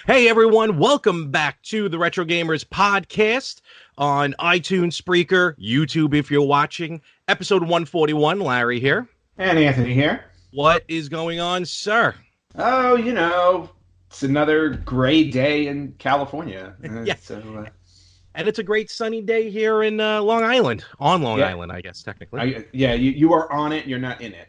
Hey everyone, welcome back to the Retro Gamers podcast on iTunes, Spreaker, YouTube if you're watching. Episode 141, Larry here. And Anthony here. What is going on, sir? Oh, it's another gray day in California. Yeah. And it's a great sunny day here in Long Island. On Long Island, I guess, technically. You are on it, you're not in it.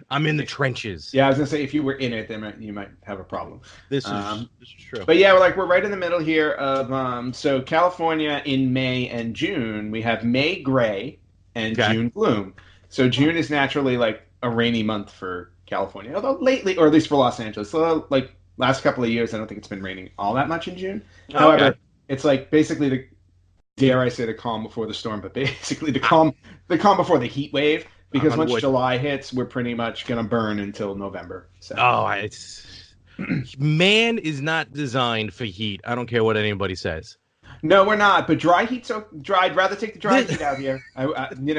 I'm in the trenches. Yeah, I was going to say, if you were in it, then you might have a problem. This is true. But yeah, we're right in the middle here of, so California in May and June, we have May gray and June gloom. So June is naturally like a rainy month for California, although lately, or at least for Los Angeles, so like last couple of years, I don't think it's been raining all that much in June. However, it's like basically dare I say the calm before the storm, but basically the calm before the heat wave. Because once July hits, we're pretty much going to burn until November. So. Man is not designed for heat. I don't care what anybody says. No, we're not. But dry heat's so dry. I'd rather take the dry heat out here.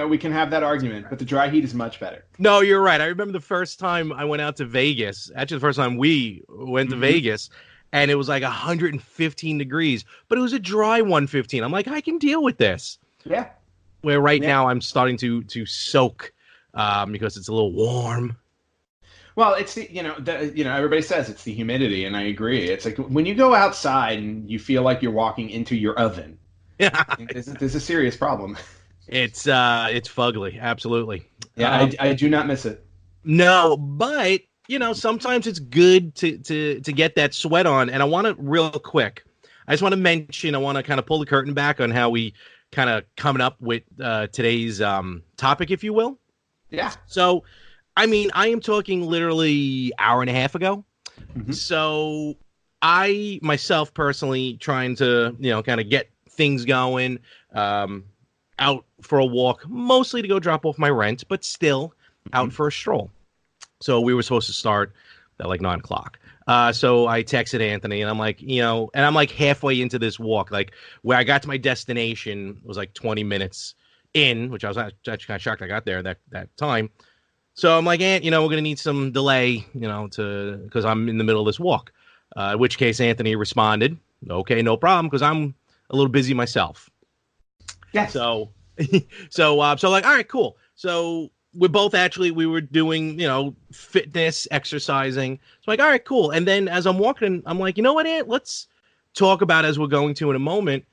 We can have that argument, but the dry heat is much better. No, you're right. I remember the first time I went out to Vegas. Actually, the first time we went to Vegas, and it was like 115 degrees, but it was a dry 115. I'm like, I can deal with this. Yeah. Where now I'm starting to soak. Because it's a little warm. Well, it's everybody says it's the humidity, and I agree. It's like when you go outside and you feel like you're walking into your oven. Yeah, there's a serious problem. It's fugly, absolutely. Yeah, I do not miss it. No, but sometimes it's good to get that sweat on. And I want to real quick. I just want to mention. I want to kind of pull the curtain back on how we kind of coming up with today's topic, if you will. Yeah. So, I mean, I am talking literally hour and a half ago. Mm-hmm. So I myself personally trying to, kind of get things going, out for a walk, mostly to go drop off my rent, but still out for a stroll. So we were supposed to start at like 9:00. So I texted Anthony and I'm like, and I'm like halfway into this walk, like where I got to my destination was like 20 minutes in, which I was actually kind of shocked I got there that time. So I'm like, we're going to need some delay, because I'm in the middle of this walk. In which case Anthony responded, okay, no problem, because I'm a little busy myself. Yeah. So like, all right, cool. So we were doing, fitness, exercising. So like, all right, cool. And then as I'm walking, I'm like, you know what, Ant, let's talk about, as we're going to in a moment,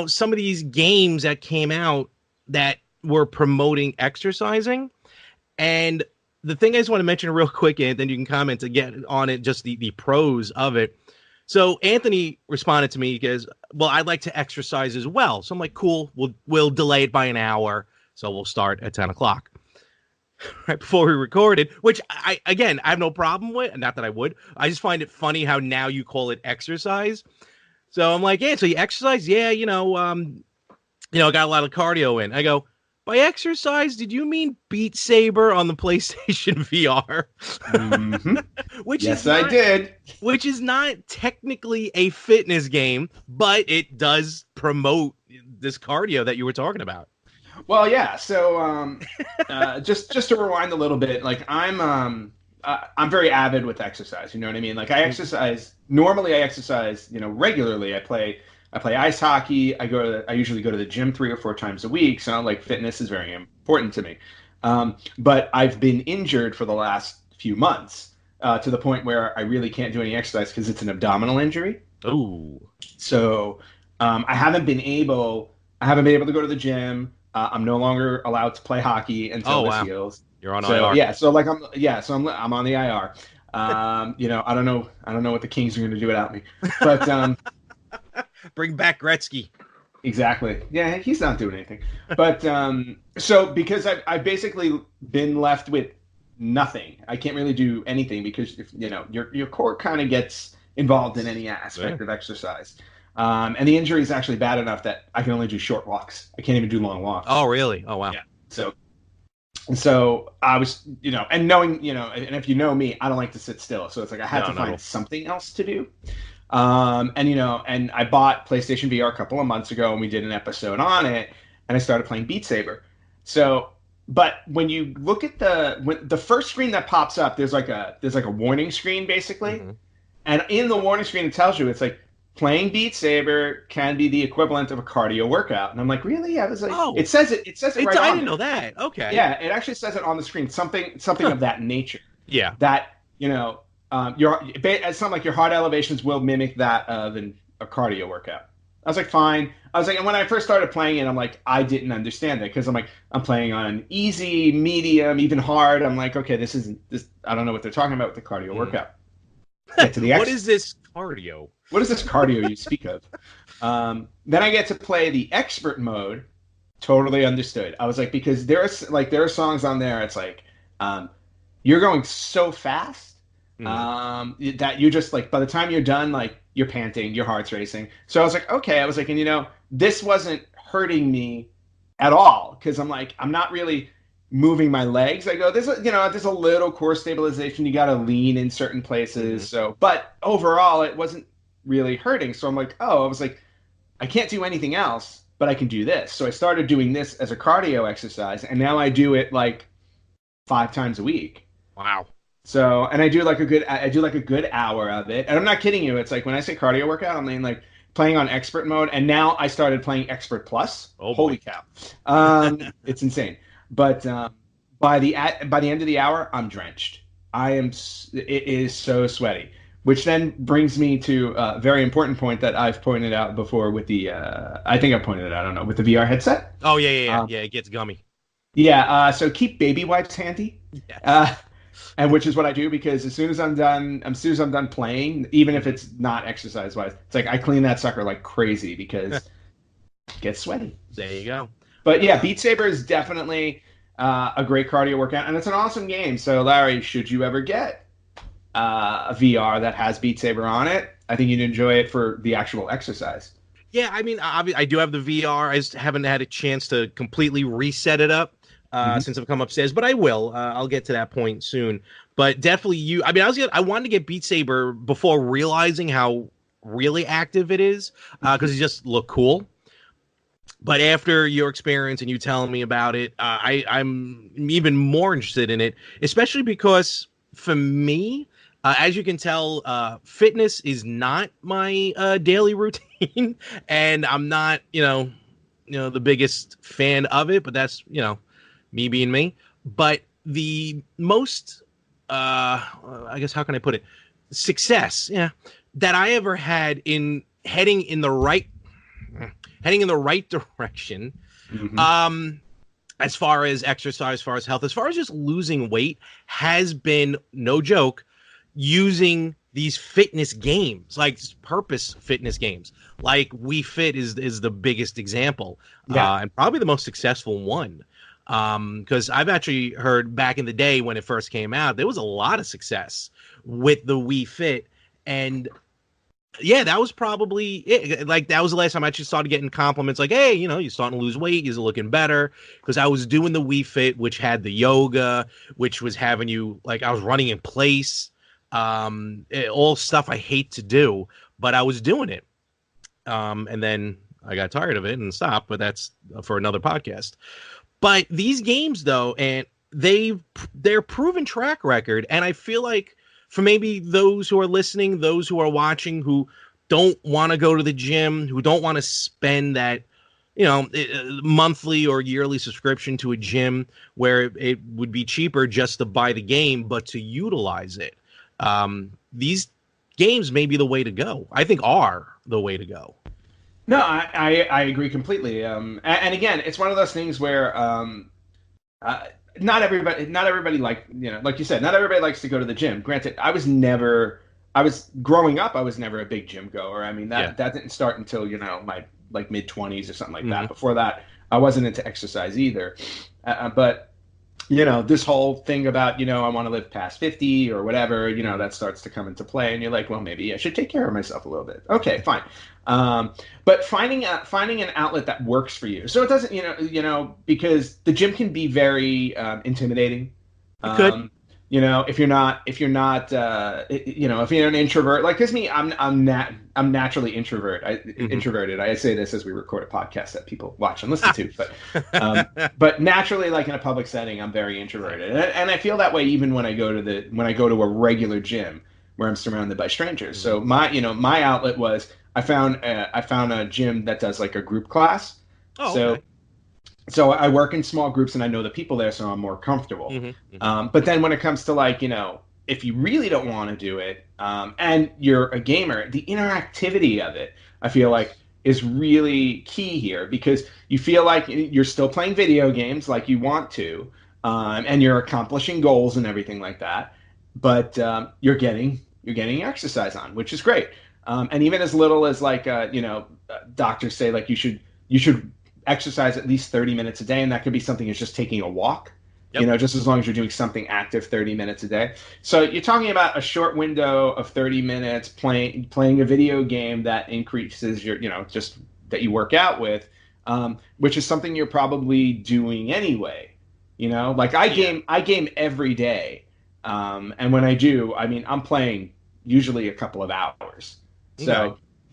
some of these games that came out that were promoting exercising. And the thing I just want to mention real quick, and then you can comment to get on it, just the pros of it. So Anthony responded to me because, well, I'd like to exercise as well. So I'm like, cool, we'll delay it by an hour. So we'll start at 10:00. Right before we recorded, which I have no problem with. Not that I would. I just find it funny how now you call it exercise. So I'm like, so you exercise? Yeah, I got a lot of cardio in. I go, by exercise, did you mean Beat Saber on the PlayStation VR? Mm-hmm. I did. Which is not technically a fitness game, but it does promote this cardio that you were talking about. Well, yeah. So, just to rewind a little bit, like I'm very avid with exercise. You know what I mean? Like I exercise. Normally, I exercise. Regularly. I play ice hockey. I usually go to the gym 3 or 4 times a week. So like fitness is very important to me. But I've been injured for the last few months to the point where I really can't do any exercise because it's an abdominal injury. Oh. So I haven't been able to go to the gym. I'm no longer allowed to play hockey until this heals. You're on IR. Yeah. So like I'm on the IR. I don't know what the Kings are going to do without me, but. Bring back Gretzky. Exactly. Yeah, he's not doing anything. But so because I've basically been left with nothing. I can't really do anything because your core kind of gets involved in any aspect of exercise. And the injury is actually bad enough that I can only do short walks. I can't even do long walks. Oh, really? Oh, wow. Yeah. So I was, and knowing, and if you know me, I don't like to sit still. So it's like I had to find something else to do. And I bought PlayStation VR a couple of months ago, and we did an episode on it, and I started playing Beat Saber. So, but when you look at the first screen that pops up, there's like a warning screen basically, And in the warning screen, it tells you it's like playing Beat Saber can be the equivalent of a cardio workout. And I'm like, really? I was like, Oh, it says it right I on didn't there. know that. Okay. Yeah, it actually says it on the screen, something Huh. of that nature. Yeah. That it's something like your heart elevations will mimic that of a cardio workout. I was like, fine. I was like, and when I first started playing it, I'm like, I didn't understand it because I'm like, I'm playing on easy, medium, even hard. I'm like, okay, this isn't this. I don't know what they're talking about with the cardio Mm. workout. Get to the What X. is this cardio? What is this cardio you speak of? Then I get to play the expert mode. Totally understood. I was like, because there are songs on there. It's like, you're going so fast Mm. that you just like by the time you're done, like you're panting, your heart's racing. So I was like, okay. I was like, and this wasn't hurting me at all because I'm like, I'm not really moving my legs. I go, there's a little core stabilization. You got to lean in certain places. Mm-hmm. So, but overall, it wasn't really hurting. So I'm like, oh, I was like, I can't do anything else, but I can do this. So I started doing this as a cardio exercise, and now I do it like 5 times a week. Wow. So, and I do like a good hour of it. And I'm not kidding you. It's like when I say cardio workout, I mean like playing on expert mode. And now I started playing expert plus. Oh Holy boy. cow. It's insane. But by the end of the hour, I'm drenched. It is so sweaty, which then brings me to a very important point that I've pointed out before with I think I pointed it out, I don't know, with the VR headset. Oh yeah. It gets gummy. Yeah. So keep baby wipes handy. Yes. Uh, and which is what I do because as soon as I'm done playing, even if it's not exercise wise, it's like I clean that sucker like crazy because it gets sweaty. There you go. But yeah, Beat Saber is definitely a great cardio workout, and it's an awesome game. So Larry, should you ever get a VR that has Beat Saber on it, I think you'd enjoy it for the actual exercise. Yeah, I mean, I do have the VR. I just haven't had a chance to completely reset it up since I've come upstairs, but I will. I'll get to that point soon. But definitely, I mean, I wanted to get Beat Saber before realizing how really active it is because it just looked cool. But after your experience and you telling me about it, I'm even more interested in it, especially because for me, as you can tell, fitness is not my daily routine, and I'm not, the biggest fan of it. But that's, me being me. But the most, I guess, how can I put it, success, that I ever had in heading in the right direction, as far as exercise, as far as health, as far as just losing weight, has been, no joke, using these fitness games, like purpose fitness games. Like Wii Fit is the biggest example, and probably the most successful one. Because I've actually heard back in the day when it first came out, there was a lot of success with the Wii Fit, and yeah, that was probably it. Like that was the last time I actually started getting compliments like, hey, you're starting to lose weight, you're looking better. Because I was doing the Wii Fit, which had the yoga, which was having you, like, I was running in place, all stuff I hate to do, but I was doing it. And then I got tired of it and stopped, but that's for another podcast. But these games, though, and they're proven track record, and I feel like for maybe those who are listening, those who are watching, who don't want to go to the gym, who don't want to spend that, monthly or yearly subscription to a gym where it would be cheaper just to buy the game, but to utilize it. These games may be the way to go. I think are the way to go. No, I agree completely. And again, it's one of those things where not everybody like you said, not everybody likes to go to the gym. Granted, growing up, I was never a big gym goer. I mean, that didn't start until my like mid-20s or something like that. Before that, I wasn't into exercise either. But this whole thing about I want to live past 50 or whatever, that starts to come into play, and you're like, well, maybe I should take care of myself a little bit. Okay, fine. But finding an outlet that works for you, so it doesn't, because the gym can be very intimidating. It could. If you're not, if you're an introvert, like me, I'm naturally introverted. I say this as we record a podcast that people watch and listen to, but naturally, like in a public setting, I'm very introverted, and I feel that way even when I go to a regular gym. where I'm surrounded by strangers. So my outlet was I found a gym that does like a group class. Oh, okay. So I work in small groups and I know the people there, so I'm more comfortable. But then when it comes to like, if you really don't want to do it, and you're a gamer, the interactivity of it, I feel like is really key here, because you feel like you're still playing video games like you want to, and you're accomplishing goals and everything like that. But you're getting exercise on, which is great. And even as little as like, doctors say like you should exercise at least 30 minutes a day, and that could be something as just taking a walk. Yep. Just as long as you're doing something active 30 minutes a day. So you're talking about a short window of 30 minutes playing a video game that increases your, just that you work out with, which is something you're probably doing anyway. Like I game every day. And when I do, I mean, I'm playing usually a couple of hours. So,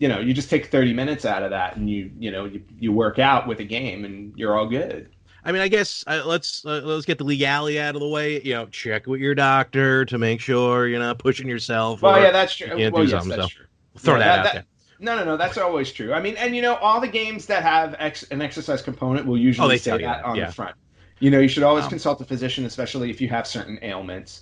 okay. You just take 30 minutes out of that and you work out with a game and you're all good. I mean, I guess let's get the legality out of the way. Check with your doctor to make sure you're not pushing yourself. Well, yeah, that's true. Well, yes, that's true. Throw that out there. No, that's always true. I mean, and all the games that have an exercise component will usually say that on the front. You should always consult a physician, especially if you have certain ailments.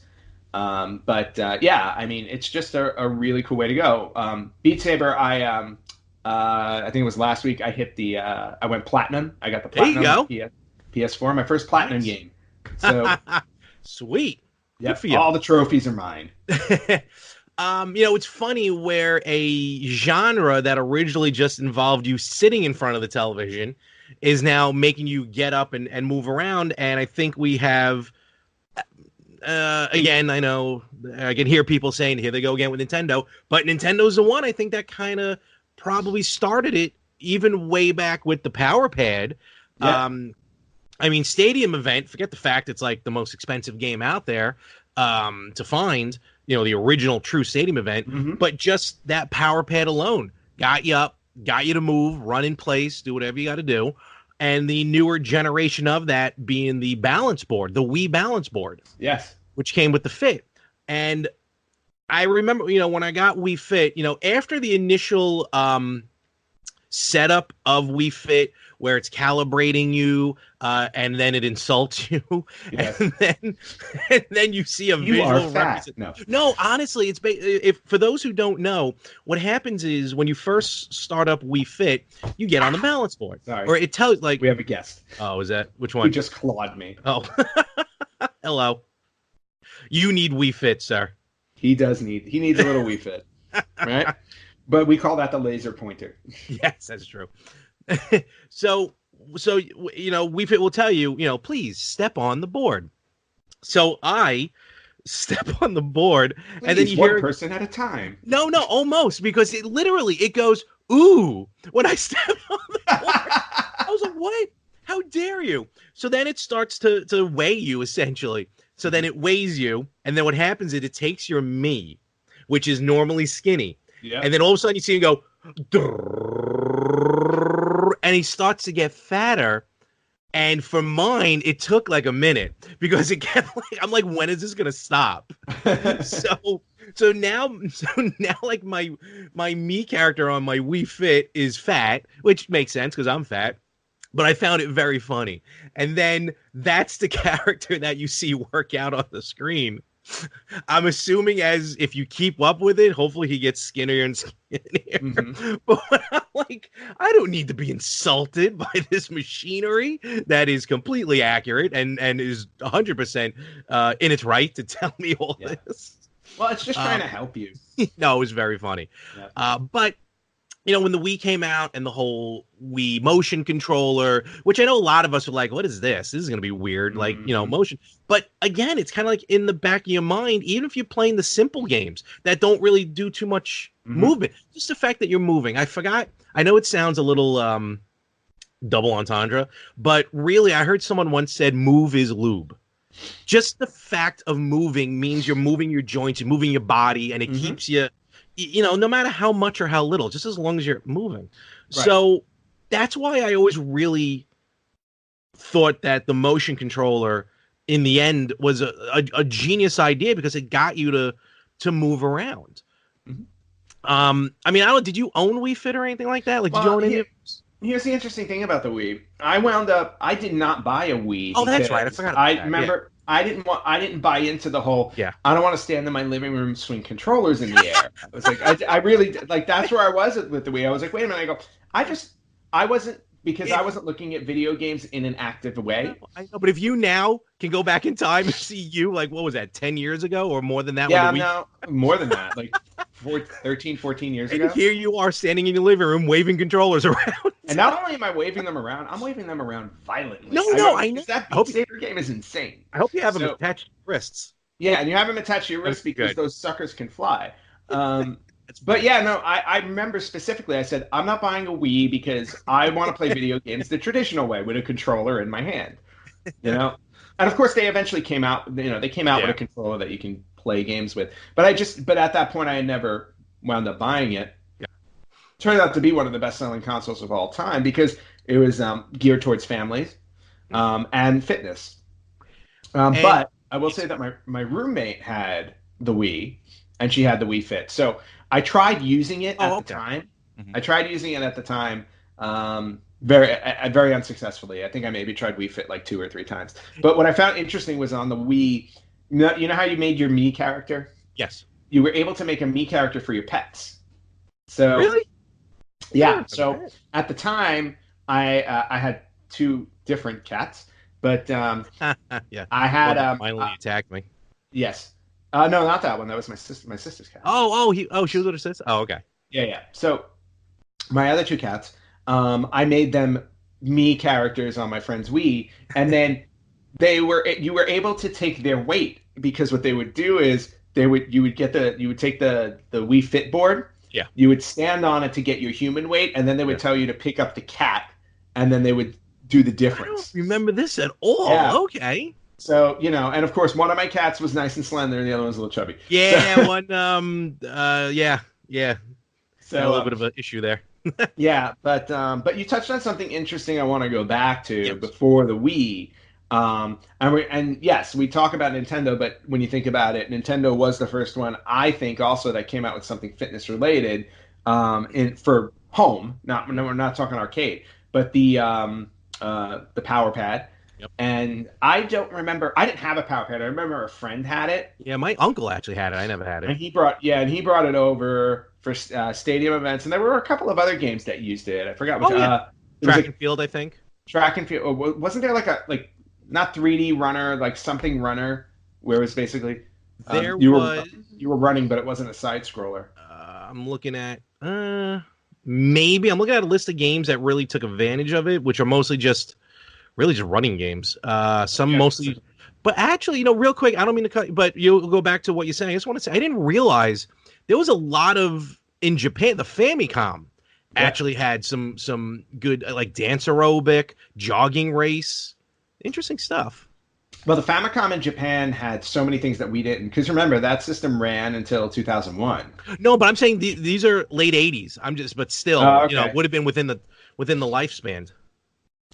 I mean, it's just a really cool way to go. Beat Saber, I think it was last week. I hit I went platinum. I got the platinum. There you go. PS4, my first platinum game. So sweet. Yeah, all the trophies are mine. It's funny where a genre that originally just involved you sitting in front of the television is now making you get up and move around. And I think we have, again, I know I can hear people saying, here they go again with Nintendo, but Nintendo's the one I think that kind of probably started it even way back with the Power Pad. Yeah. I mean, Stadium Event, forget the fact it's like the most expensive game out there to find, the original true Stadium Event, but just that Power Pad alone got you up, got you to move, run in place, do whatever you got to do. And the newer generation of that being the balance board, the Wii balance board. Yes. Which came with the Fit. And I remember, when I got Wii Fit, after the initial setup of Wii Fit, where it's calibrating you, and then it insults you, yes. and then you see a visual representation. No, honestly, it's if for those who don't know, what happens is when you first start up Wii Fit, you get on the balance board, or it tells like we have a guest. Oh, is that which one? Who just clawed me? Oh, hello. You need Wii Fit, sir. He needs a little Wii Fit, right? But we call that the laser pointer. Yes, that's true. So Wii Fit will tell you, please step on the board. So I step on the board, please, and then you hear one person at a time. No, almost, because it goes ooh when I step on the board. I was like, what? How dare you? So then it starts to weigh you essentially. So then it weighs you, and then what happens is it takes your me, which is normally skinny, and then all of a sudden you see him go. And he starts to get fatter, and for mine it took like a minute because it kept I'm like, when is this gonna stop? so now like my me character on my Wii Fit is fat, which makes sense because I'm fat, but I found it very funny. And then that's the character that you see work out on the screen. I'm assuming as if you keep up with it, hopefully he gets skinnier and skinnier. But I'm like, I don't need to be insulted by this machinery that is completely accurate and is 100% in its right to tell me all this. Well, it's just trying to help you. No, it was very funny. Yeah. But when the Wii came out and the whole Wii motion controller, which I know a lot of us are like, what is this? This is going to be weird, like, motion. But again, it's kind of like in the back of your mind, even if you're playing the simple games that don't really do too much movement, just the fact that you're moving. I forgot. I know it sounds a little double entendre, but really, I heard someone once said, move is lube. Just the fact of moving means you're moving your joints, you're moving your body, and it keeps you, no matter how much or how little, just as long as you're moving. Right. So that's why I always really thought that the motion controller in the end was a genius idea, because it got you to to move around. Mm-hmm. I mean, I don't. Did you own Wii Fit or anything like that? Like, did you own any of those? Here's the interesting thing about the Wii. I did not buy a Wii. Oh, that's right. I forgot about that. Remember, I didn't buy into the whole, Yeah. I don't want to stand in my living room swing controllers in the air. I was like, I really, like, that's where I was with the Wii. I was like, wait a minute. I wasn't, because I wasn't looking at video games in an active way. I know, but if you now can go back in time and see you, like, what was that, 10 years ago or more than that? Yeah, no, more than that. Like 13, 14 years ago. And here you are standing in your living room waving controllers around. And not only am I waving them around, I'm waving them around violently. I know. That Beat Saber game is insane. I hope you have them attached to your wrists. Yeah, and you have them attached to your wrists because those suckers can fly. But yeah, no, I remember specifically, I said, I'm not buying a Wii because I want to play video games the traditional way with a controller in my hand. You know? And of course, they eventually came out, with a controller that you can play games with. But at that point, I had never wound up buying it. Yeah. Turned out to be one of the best-selling consoles of all time because it was geared towards families and fitness. But I will say that my roommate had the Wii, and she had the Wii Fit. So I tried using it at the time. Mm-hmm. I tried using it at the time very unsuccessfully. I think I maybe tried Wii Fit like 2 or 3 times. But what I found interesting was on the Wii, you know how you made your Mii character? Yes. You were able to make a Mii character for your pets. So really? Yeah. So at the time, I had 2 different cats, but yeah, I had finally attacked me. Yes. No, not that one. That was my sister's cat. She was with her sister. Oh, okay. Yeah. So my other 2 cats, I made them Mii characters on my friend's Wii, and then you were able to take their weight, because what they would do is you would take the Wii Fit board. Yeah. You would stand on it to get your human weight, and then they would tell you to pick up the cat, and then they would do the difference. I don't remember this at all. Yeah. Okay. So, and of course, one of my cats was nice and slender, and the other one was a little chubby. Yeah, yeah. So a little bit of an issue there. Yeah, but you touched on something interesting I want to go back to before the Wii. And yes, we talk about Nintendo, but when you think about it, Nintendo was the first one, I think, also that came out with something fitness related for home. We're not talking arcade, but the Power Pad. Yep. And I don't remember. I didn't have a Power Pad. I remember a friend had it. Yeah, my uncle actually had it. I never had it. And he brought it over for stadium events, and there were a couple of other games that used it. I forgot which. Track and field, I think. Track and field. Wasn't there like not 3D runner, like something runner, where it was basically you were running, but it wasn't a side scroller. I'm looking at maybe I'm looking at a list of games that really took advantage of it, which are mostly just running games. Mostly, but actually, real quick, I don't mean to cut, but you'll go back to what you're saying. I just want to say I didn't realize there was a lot of in Japan. The Famicom actually had some good like dance aerobic, jogging race, interesting stuff. Well, the Famicom in Japan had so many things that we didn't, because remember that system ran until 2001. No, but I'm saying these are late 80s. But still, would have been within the lifespan.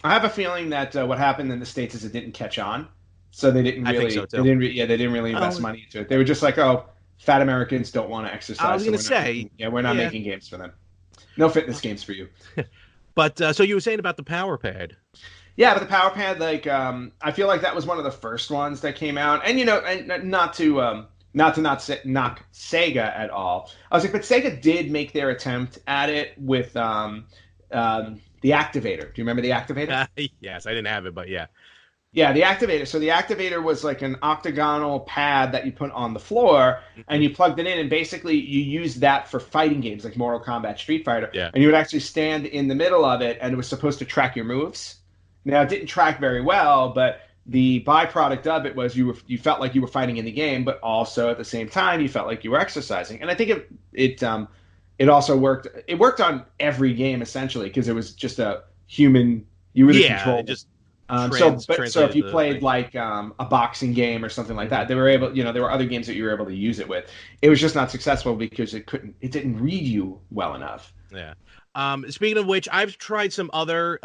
I have a feeling that what happened in the States is it didn't catch on, so they didn't really. I think so too. They didn't really invest money into it. They were just like, oh, fat Americans don't want to exercise. I was going to say, we're not making games for them. No fitness games for you. But so you were saying about the Power Pad. Yeah, but the Power Pad, like, I feel like that was one of the first ones that came out, and and not to knock Sega at all. I was like, but Sega did make their attempt at it with the Activator. Do you remember the Activator? Yes, I didn't have it, but yeah. Yeah, the Activator. So the Activator was like an octagonal pad that you put on the floor, and you plugged it in, and basically you used that for fighting games like Mortal Kombat, Street Fighter. Yeah. And you would actually stand in the middle of it, and it was supposed to track your moves. Now, it didn't track very well, but the byproduct of it was you felt like you were fighting in the game, but also at the same time you felt like you were exercising. And I think it also worked. It worked on every game essentially because it was just a human. You were the controller. So if you played like a boxing game or something like that, they were able. There were other games that you were able to use it with. It was just not successful because it didn't read you well enough. Yeah. Speaking of which, I've tried some other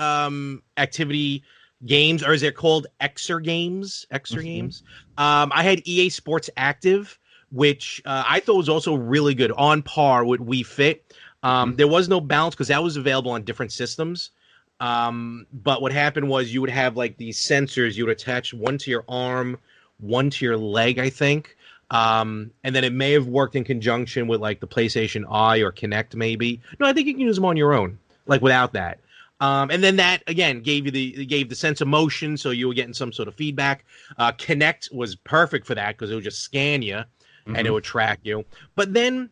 activity games, or is it called Exer games? Games. I had EA Sports Active, which I thought was also really good, on par with Wii Fit. There was no balance because that was available on different systems. But what happened was you would have like these sensors. You would attach one to your arm, one to your leg, I think. And then it may have worked in conjunction with like the PlayStation Eye or Kinect, maybe. No, I think you can use them on your own, like without that. And then that again gave the sense of motion, so you were getting some sort of feedback. Kinect was perfect for that because it would just scan you and it would track you. But then,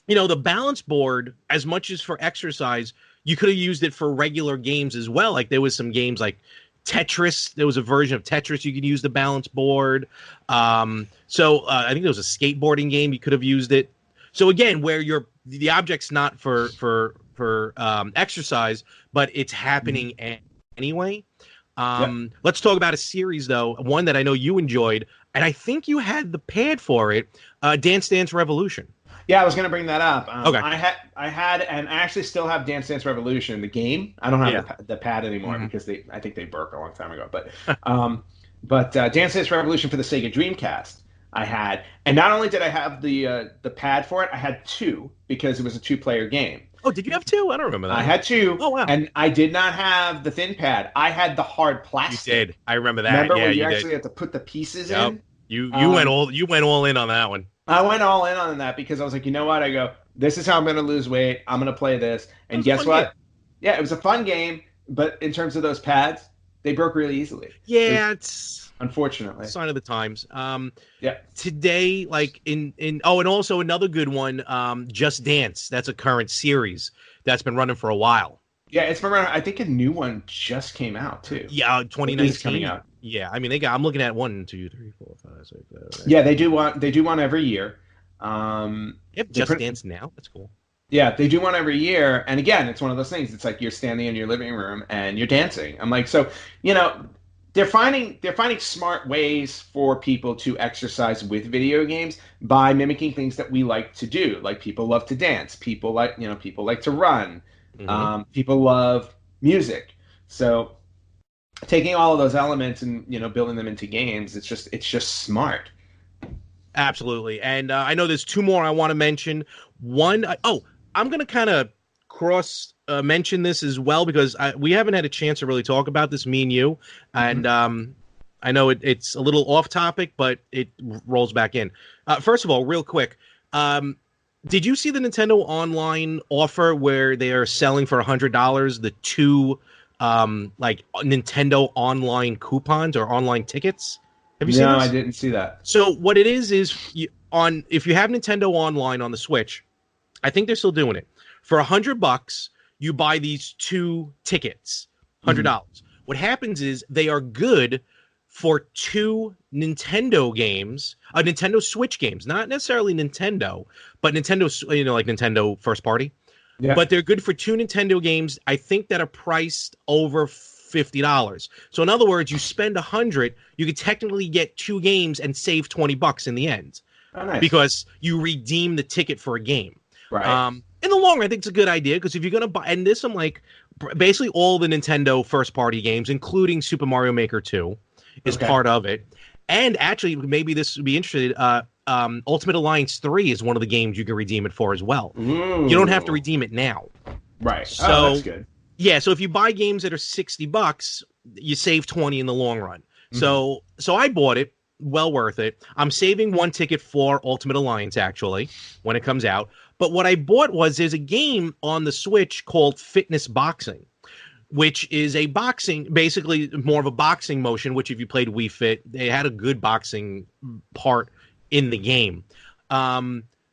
the balance board, as much as for exercise, you could have used it for regular games as well. Like there was some games like Tetris. There was a version of Tetris you could use the balance board. So I think there was a skateboarding game you could have used it. So again, where the object's not for exercise, but it's happening anyway. Let's talk about a series though, one that I know you enjoyed, and I think you had the pad for it. Dance Dance Revolution. Yeah, I was going to bring that up. Okay. I had, and I actually still have Dance Dance Revolution, the game. I don't have the pad anymore because I think they broke a long time ago. But Dance Dance Revolution for the Sega Dreamcast, I had, and not only did I have the pad for it, I had two because it was a 2-player game. Oh, did you have two? I don't remember that. I had two. Oh, wow. And I did not have the thin pad. I had the hard plastic. You did. I remember that. Remember yeah, when you did. actually had to put the pieces in? You went all in on that one. I went all in on that because I was like, you know what? I go, this is how I'm going to lose weight. I'm going to play this. And guess what? Game. Yeah, it was a fun game. But in terms of those pads, they broke really easily. Yeah, it's unfortunately sign of the times. Yeah. Today, like and also another good one, Just Dance. That's a current series that's been running for a while. Yeah, it's been running. I think a new one just came out too. Yeah, 2019 coming out. Yeah, I mean I'm looking at 1, 2, 3, 4, 5, 6, 7. Yeah, they do one every year. Just Dance now. That's cool. Yeah, they do one every year, and again, it's one of those things. It's like you're standing in your living room and you're dancing. I'm like, so they're finding smart ways for people to exercise with video games by mimicking things that we like to do. Like people love to dance. People like to run. People love music. So taking all of those elements and building them into games, it's just smart. Absolutely. And I know there's two more I want to mention. One, I'm going to kind of cross mention this as well because we haven't had a chance to really talk about this, me and you. And I know it's a little off topic, but it rolls back in. First of all, real quick, did you see the Nintendo Online offer where they are selling for $100 the two like Nintendo Online coupons or online tickets? Have you seen this? No, I didn't see that. So what it is if you have Nintendo Online on the Switch, I think they're still doing it. For $100, you buy these two tickets, $100. What happens is they are good for two Nintendo games, Nintendo Switch games, not necessarily Nintendo, but Nintendo, like Nintendo first party. Yeah. But they're good for two Nintendo games, I think, that are priced over $50. So in other words, you spend $100, you could technically get two games and save $20 in the end. Oh, nice. Because you redeem the ticket for a game. Right. In the long run, I think it's a good idea because if you're gonna buy, and this, I'm like, basically all the Nintendo first party games, including Super Mario Maker 2, is part of it. And actually, maybe this would be interesting. Ultimate Alliance 3 is one of the games you can redeem it for as well. Ooh. You don't have to redeem it now. Right. So that's good. Yeah, so if you buy games that are $60, you save $20 in the long run. So I bought it, well worth it. I'm saving one ticket for Ultimate Alliance actually when it comes out. But what I bought was there's a game on the Switch called Fitness Boxing, which is a boxing, basically more of a boxing motion, which if you played Wii Fit, they had a good boxing part in the game.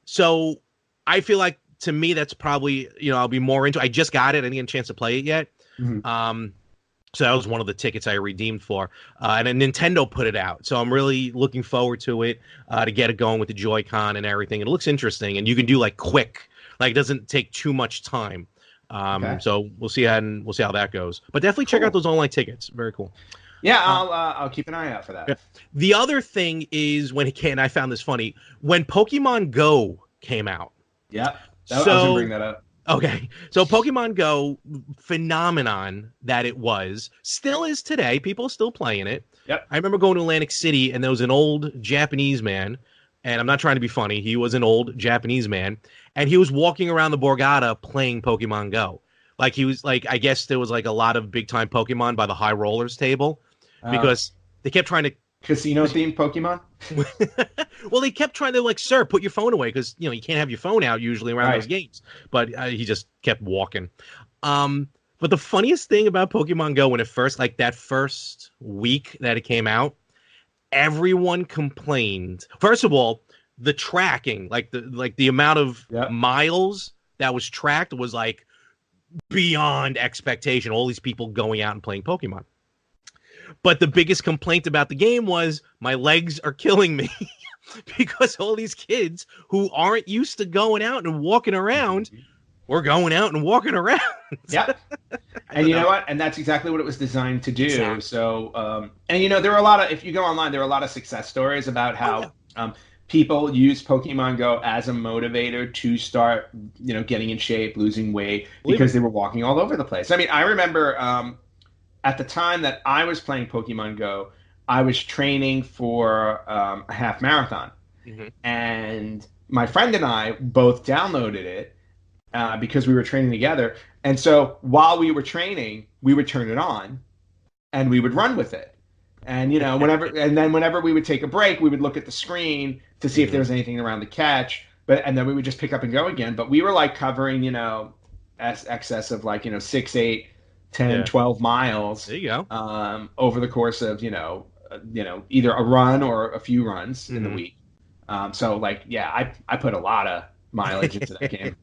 So I feel like, to me, that's probably, I'll be more into. I just got it. I didn't get a chance to play it yet. So that was one of the tickets I redeemed for. And then Nintendo put it out. So I'm really looking forward to it, to get it going with the Joy-Con and everything. It looks interesting. And you can do like quick. Like it doesn't take too much time. So we'll see how that goes. But definitely check out those online tickets. Very cool. Yeah, I'll keep an eye out for that. Yeah. The other thing is I found this funny. When Pokemon Go came out. Yeah. I was going to bring that up. Okay. So Pokemon Go, phenomenon that it was, still is today. People are still playing it. Yep. I remember going to Atlantic City and there was an old Japanese man and I'm not trying to be funny. He was an old Japanese man, and he was walking around the Borgata playing Pokemon Go. Like he was like, I guess there was like a lot of big time Pokemon by the high rollers table because they kept trying to casino themed Pokemon. Well, they kept trying to like, sir, put your phone away because you can't have your phone out usually around those games. But he just kept walking. But the funniest thing about Pokemon Go when it first, like that first week that it came out, everyone complained. First of all, the tracking, like the amount of miles that was tracked was like beyond expectation. All these people going out and playing Pokemon. But the biggest complaint about the game was my legs are killing me because all these kids who aren't used to going out and walking around were going out and walking around. Yep. And you know what? And that's exactly what it was designed to do. Exactly. So, and there are a lot of, if you go online, there are a lot of success stories about how people use Pokemon Go as a motivator to start, getting in shape, losing weight, because they were walking all over the place. I mean, I remember at the time that I was playing Pokemon Go, I was training for a half marathon. Mm-hmm. And my friend and I both downloaded it because we were training together. And so while we were training, we would turn it on and we would run with it. And, whenever we would take a break, we would look at the screen to see if there was anything around the catch. And then we would just pick up and go again. But we were like covering, excess of like, 6, 8, 10, 12 miles. There you go. Over the course of, either a run or a few runs in the week. So like, I put a lot of mileage into that game.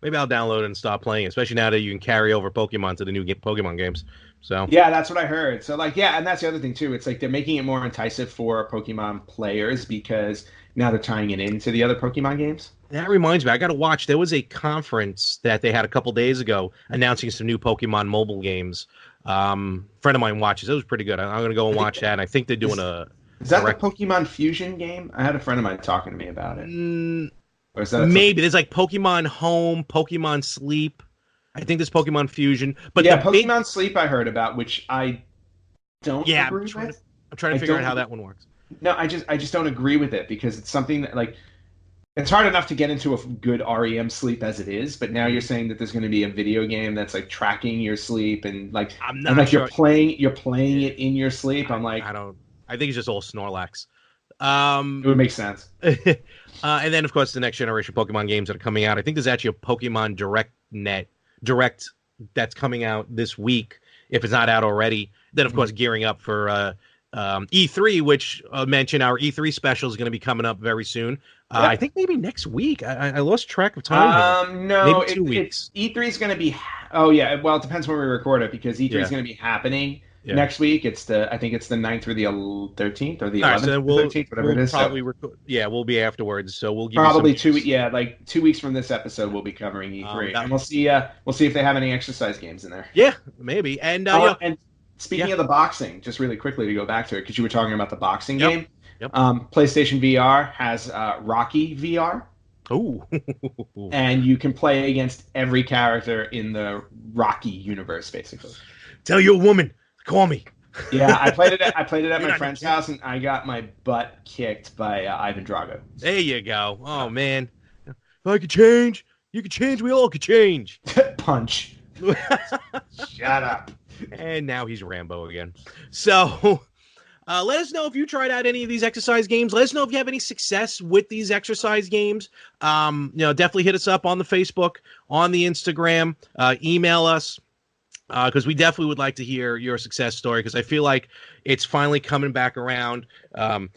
Maybe I'll download it and stop playing, especially now that you can carry over Pokemon to the new Pokemon games. So yeah, that's what I heard. So like, and that's the other thing too. It's like they're making it more enticing for Pokemon players because now they're tying it into the other Pokemon games. That reminds me, I got to watch. There was a conference that they had a couple days ago announcing some new Pokemon mobile games. Friend of mine watches. It was pretty good. I'm going to go and watch that. And I think they're doing Is that the Pokemon Fusion game? I had a friend of mine talking to me about it. Or is that maybe there's like Pokemon Home, Pokemon Sleep. I think there's Pokemon Fusion. But Pokemon Sleep I heard about, which I don't agree with. I'm trying to figure out how that one works. No, I just don't agree with it because it's something that like it's hard enough to get into a good REM sleep as it is, but now you're saying that there's going to be a video game that's like tracking your sleep and like sure. you're playing it in your sleep. I'm like, I think it's just all Snorlax. It would make sense. And then of course the next generation Pokemon games that are coming out. I think there's actually a Pokemon Direct that's coming out this week if it's not out already. Then of course gearing up for E3, which mentioned our E3 special is going to be coming up very soon. I think maybe next week. I lost track of time. No, maybe 2 weeks. E3 is going to be. Oh yeah, well it depends when we record it because E3 is going to be happening next week. I think it's the 9th or the 13th or the 11th, so or 13th, whatever it is. Probably we'll be afterwards. So we'll give probably you some 2 weeks. Yeah, like 2 weeks from this episode, we'll be covering E3, and we'll see if they have any exercise games in there. Yeah, maybe. And and speaking of the boxing, just really quickly to go back to it because you were talking about the boxing game. Yep. PlayStation VR has Rocky VR. Oh. And you can play against every character in the Rocky universe, basically. Tell your woman, call me. Yeah, I played it at my friend's house, and I got my butt kicked by Ivan Drago. There you go. Oh man, if I could change, you could change. We all could change. Punch. Shut up. And now he's Rambo again. So. Let us know if you tried out any of these exercise games. Let us know if you have any success with these exercise games. Definitely hit us up on the Facebook, on the Instagram, email us, because we definitely would like to hear your success story, because I feel like it's finally coming back around, to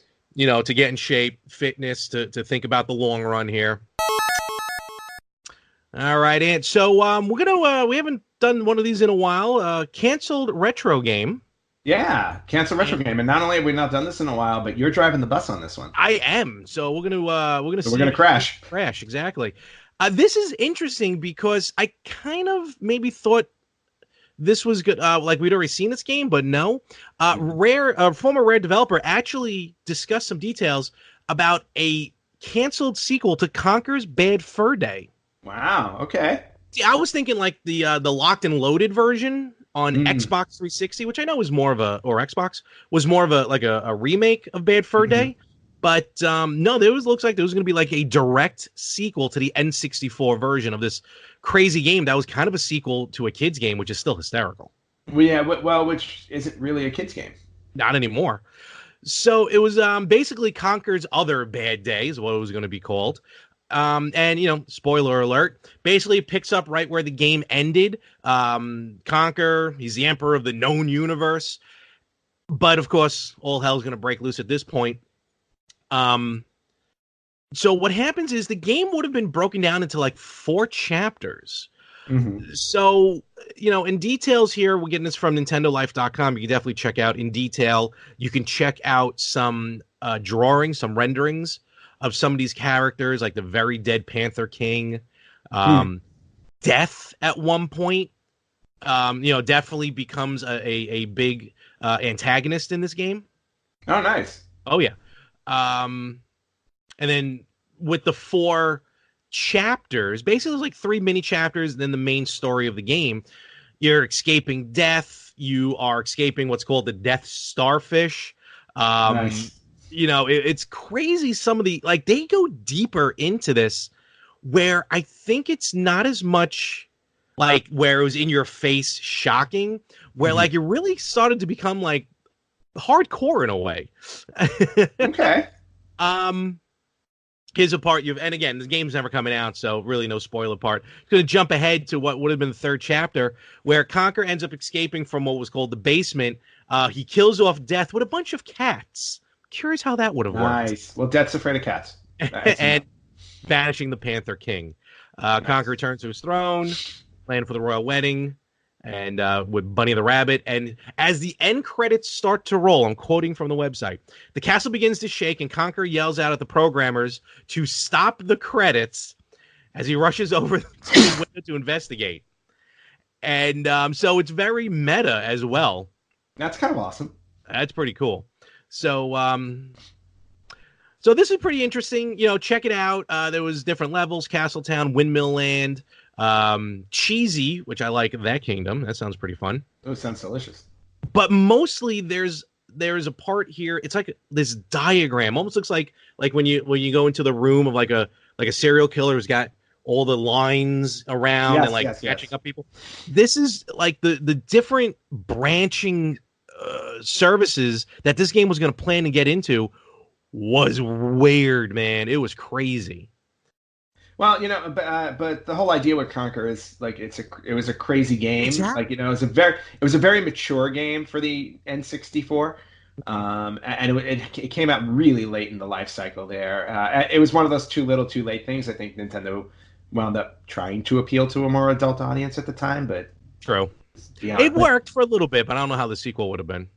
get in shape, fitness, to think about the long run here. All right, Ant. So we haven't done one of these in a while. Canceled retro game. Yeah, cancel retro game, and not only have we not done this in a while, but you're driving the bus on this one. I am. So we're gonna crash. Crash, exactly. This is interesting because I kind of maybe thought this was good. Like we'd already seen this game, but no. Former Rare developer actually discussed some details about a canceled sequel to Conker's Bad Fur Day. Wow. Okay. See, I was thinking like the locked and loaded version on Xbox 360, which I know is more of a, or Xbox, was more of a remake of Bad Fur Day. But no, there looks like there was going to be like a direct sequel to the N64 version of this crazy game that was kind of a sequel to a kid's game, which is still hysterical. Well, yeah, well, which isn't really a kid's game. Not anymore. So it was basically Conker's Other Bad Day is what it was going to be called. And, you know, spoiler alert, basically it picks up right where the game ended. Conker, he's the emperor of the known universe. But, of course, all hell's going to break loose at this point. So what happens is the game would have been broken down into like 4 chapters. Mm-hmm. So, you know, in details here, we're getting this from NintendoLife.com. You can definitely check out in detail. You can check out some drawings, some renderings of some of these characters, like the very dead Panther King. Death at one point, you know, definitely becomes a big antagonist in this game. Oh, nice. Oh, yeah. And then with the 4 chapters, basically there's like 3 mini chapters, and then the main story of the game. You're escaping death. You are escaping what's called the Death Starfish. Nice. You know, it's crazy. Some of the, like, they go deeper into this where I think it's not as much like where it was in your face shocking, where like it really started to become like hardcore in a way. Okay. Here's a part and again, the game's never coming out, so really no spoiler part. I'm going to jump ahead to what would have been the 3rd chapter, where Conker ends up escaping from what was called the basement. He kills off Death with a bunch of cats. Curious how that would have worked. Nice. Well, Death's afraid of cats. And banishing the Panther King. Nice. Conker returns to his throne, planned for the royal wedding, and with Bunny the Rabbit. And as the end credits start to roll, I'm quoting from the website, the castle begins to shake, and Conker yells out at the programmers to stop the credits as he rushes over to the window to investigate. And so it's very meta as well. That's kind of awesome. That's pretty cool. So so this is pretty interesting. You know, check it out. There was different levels: Castletown, Windmill Land, Cheesy, which I like that kingdom. That sounds pretty fun. Oh, it sounds delicious. But mostly there's a part here. It's like this diagram. Almost looks like when you go into the room of like a serial killer who's got all the lines around and like catching up people. This is like the different branching services that this game was going to plan to get into was weird, man. It was crazy. Well, you know, but the whole idea with Conker is like it was a crazy game. Exactly. Like, you know, it was a very mature game for the N64, and it came out really late in the life cycle there. It was one of those too little, too late things. I think Nintendo wound up trying to appeal to a more adult audience at the time, but true. It worked for a little bit, but I don't know how the sequel would have been.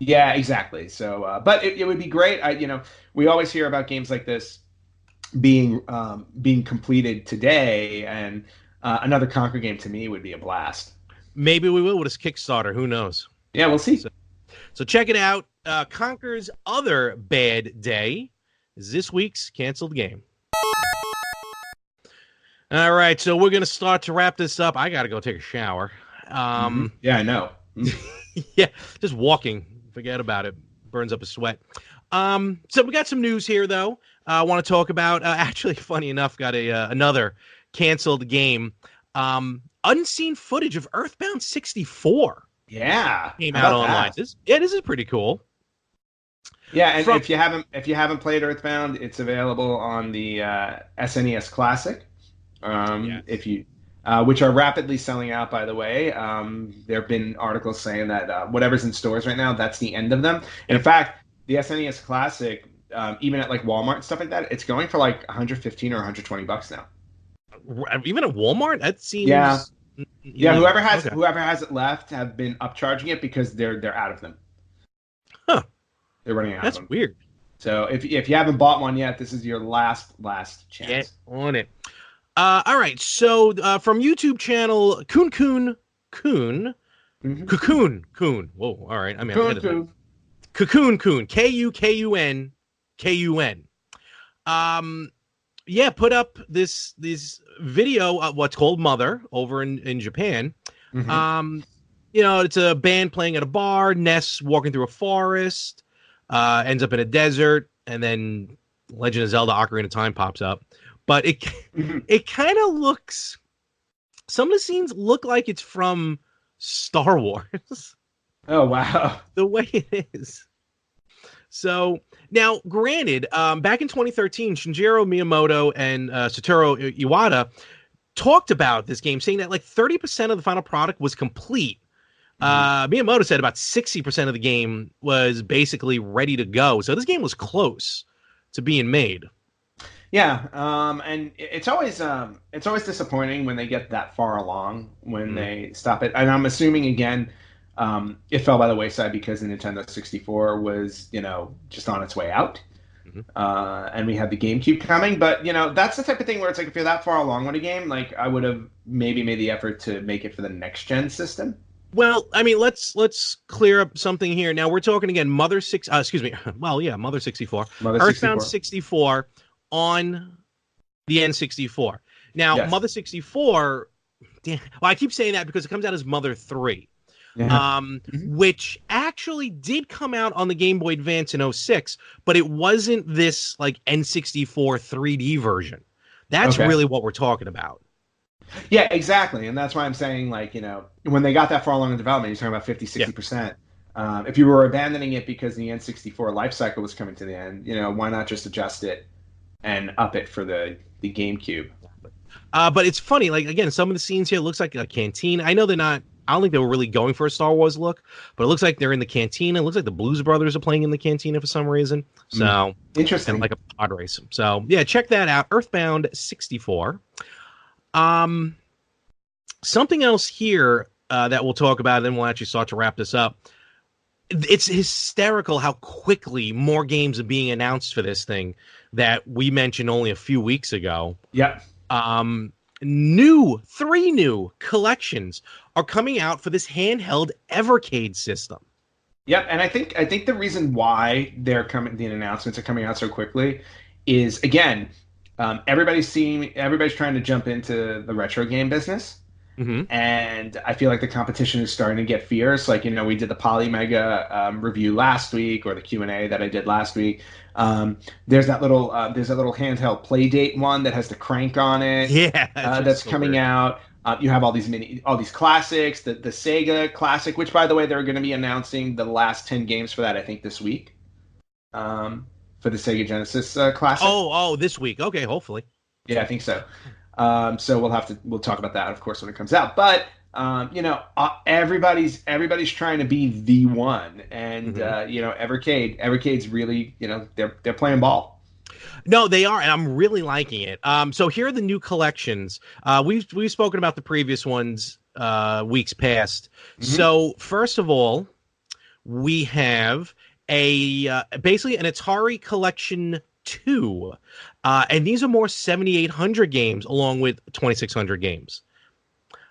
Yeah, exactly. So, but it would be great. You know, we always hear about games like this being completed today, and another Conker game to me would be a blast. Maybe we will with this Kickstarter. Who knows? Yeah, we'll see. So check it out. Conker's Other Bad Day is this week's canceled game. All right, so we're gonna start to wrap this up. I gotta go take a shower. Yeah, I know. Yeah, just walking. Forget about it. Burns up a sweat. So we got some news here, though. I want to talk about, actually, funny enough, got another canceled game. Unseen footage of Earthbound 64. Yeah. Came out online. This is pretty cool. Yeah, and if you haven't played Earthbound, it's available on the SNES Classic. If you which are rapidly selling out, by the way. There have been articles saying that whatever's in stores right now, that's the end of them. And in fact, the SNES Classic, even at like Walmart and stuff like that, it's going for like $115 or $120 now. Even at Walmart, that seems. Yeah. Whoever has it left have been upcharging it because they're out of them. Huh. They're running out. That's of them. Weird. So if you haven't bought one yet, this is your last chance. Get on it. All right, so from YouTube channel Cocoon. Whoa, all right. I mean, Cocoon. Kukun. Yeah, put up this video of what's called Mother over in Japan. Mm-hmm. You know, it's a band playing at a bar. Ness walking through a forest. Ends up in a desert. and then Legend of Zelda: Ocarina of Time pops up. But it kind of looks. Some of the scenes look like it's from Star Wars. Oh wow! The way it is. So now, granted, back in 2013, Shigeru Miyamoto and Satoru Iwata talked about this game, saying that like 30% of the final product was complete. Miyamoto said about 60% of the game was basically ready to go. So this game was close to being made. Yeah, and it's always disappointing when they get that far along when they stop it. And I'm assuming again, it fell by the wayside because the Nintendo 64 was just on its way out, and we had the GameCube coming. But that's the type of thing where it's like if you're that far along with a game, like I would have maybe made the effort to make it for the next gen system. Well, I mean, let's clear up something here. Now we're talking again, Mother 64, Earthbound 64 on the N64. Now, yes. Mother 64, well, I keep saying that because it comes out as Mother 3, which actually did come out on the Game Boy Advance in 06, but it wasn't this like N64 3D version. That's really what we're talking about. Yeah, exactly. And that's why I'm saying, like, when they got that far along in development, you're talking about 50, 60%. If you were abandoning it because the N64 life cycle was coming to the end, why not just adjust it and up it for the GameCube? But it's funny, like, again, some of the scenes here looks like a canteen. I know they're not, I don't think they were really going for a Star Wars look, but it looks like they're in the cantina. It looks like the Blues Brothers are playing in the cantina for some reason. So, interesting. And like a pod race. So, yeah, check that out. Earthbound 64. Something else here that we'll talk about, and then we'll actually start to wrap this up. It's hysterical how quickly more games are being announced for this thing that we mentioned only a few weeks ago. Yeah. 3 new collections are coming out for this handheld Evercade system. Yep, and I think the reason why the announcements are coming out so quickly is, again, everybody's trying to jump into the retro game business. And I feel like the competition is starting to get fierce. Like, we did the Polymega review last week, or the Q&A that I did last week. There's that little handheld Playdate one that has the crank on it. Yeah, that's coming out. You have all these classics, the Sega Classic, which, by the way, they're going to be announcing the last 10 games for that, I think, this week. For the Sega Genesis Classic. Oh, this week. Okay, hopefully. Yeah, I think so. So we'll talk about that, of course, when it comes out. But everybody's trying to be the one, and Evercade's really, they're playing ball. No, they are, and I'm really liking it. So here are the new collections. We've spoken about the previous ones weeks past. So first of all, we have basically an Atari Collection 2. And these are more 7,800 games along with 2,600 games.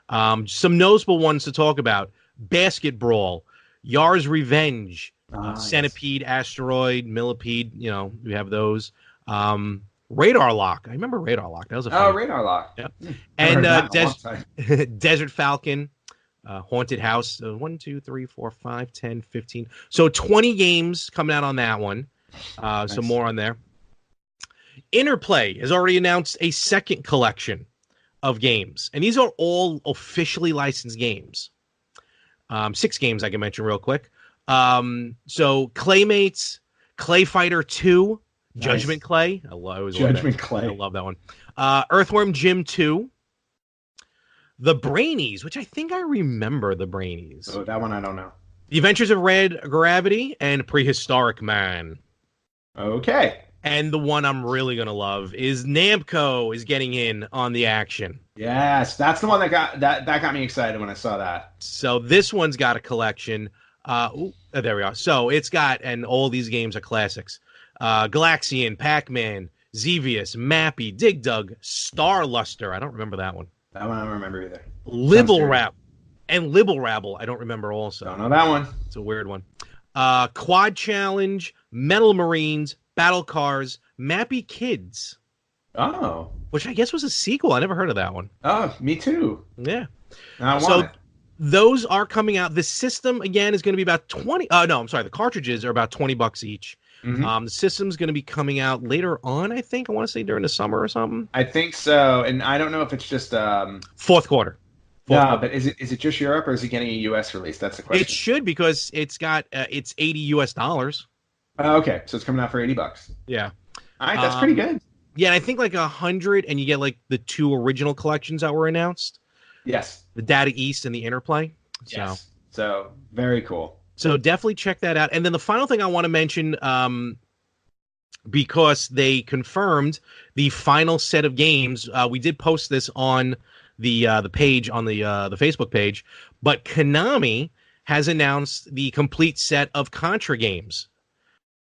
Some noticeable ones to talk about: Basket Brawl, Yar's Revenge, Centipede, Asteroid, Millipede. We have those. Radar Lock. I remember Radar Lock. That was a fun Radar Lock. Yep. And Desert Falcon, Haunted House. 1, 2, 3, 4, 5, 10, 15. So 20 games coming out on that one. Nice. Some more on there. Interplay has already announced a second collection of games, and these are all officially licensed games. 6 games I can mention real quick. So Claymates, Clay Fighter 2, nice. Judgment Clay. I love that one. Earthworm Jim 2. The Brainies, which I think I remember the Brainies. Oh, that one I don't know. The Adventures of Red Gravity and Prehistoric Man. Okay. And the one I'm really going to love is Namco is getting in on the action. Yes, that's the one that got me excited when I saw that. So this one's got a collection. There we are. So it's got, and all these games are classics. Galaxian, Pac-Man, Xevious, Mappy, Dig Dug, Star Luster. I don't remember that one. That one I don't remember either. Libble Rabble. I don't remember also. Don't know that one. It's a weird one. Quad Challenge, Metal Marines, Battle Cars, Mappy Kids. Oh. Which I guess was a sequel. I never heard of that one. Oh, me too. Yeah. I want it. Those are coming out. The system, again, is going to be about 20. No, I'm sorry. The cartridges are about $20 each. The system's going to be coming out later on, I think. I want to say during the summer or something. I think so, and I don't know if it's just fourth quarter. But is it just Europe or is it getting a US release? That's the question. It should, because it's got it's $80. Okay, so it's coming out for $80. Yeah. All right, that's pretty good. Yeah, and I think like 100, and you get like the 2 original collections that were announced. Yes. The Data East and the Interplay. Yes. So very cool. So definitely check that out. And then the final thing I want to mention, because they confirmed the final set of games. We did post this on the page on the Facebook page, but Konami has announced the complete set of Contra games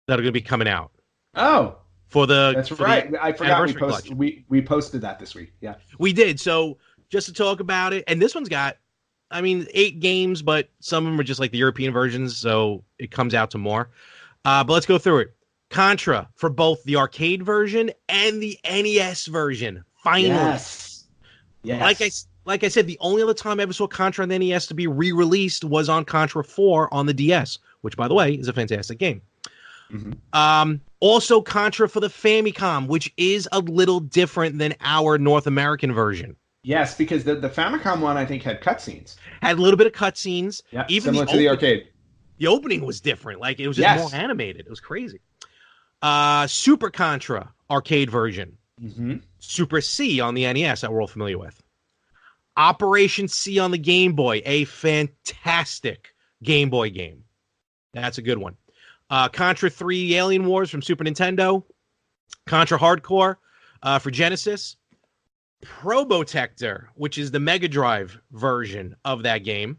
that are going to be coming out. Oh, that's right. I forgot we posted that this week. Yeah, we did. So just to talk about it, and this one's got, 8 games, but some of them are just like the European versions, so it comes out to more. But let's go through it. Contra for both the arcade version and the NES version. Finally. Yes. Like I said, the only other time I ever saw Contra on the NES to be re-released was on Contra 4 on the DS, which, by the way, is a fantastic game. Also Contra for the Famicom, which is a little different than our North American version. Yes, because the Famicom one, I think, had cutscenes. Had a little bit of cutscenes. Yeah, even similar to the arcade. The opening was different. Like, it was just more animated. It was crazy. Super Contra arcade version. Super C on the NES that we're all familiar with. Operation C on the Game Boy, a fantastic Game Boy game. That's a good one. Contra 3 Alien Wars from Super Nintendo. Contra Hardcore for Genesis. Probotector, which is the Mega Drive version of that game.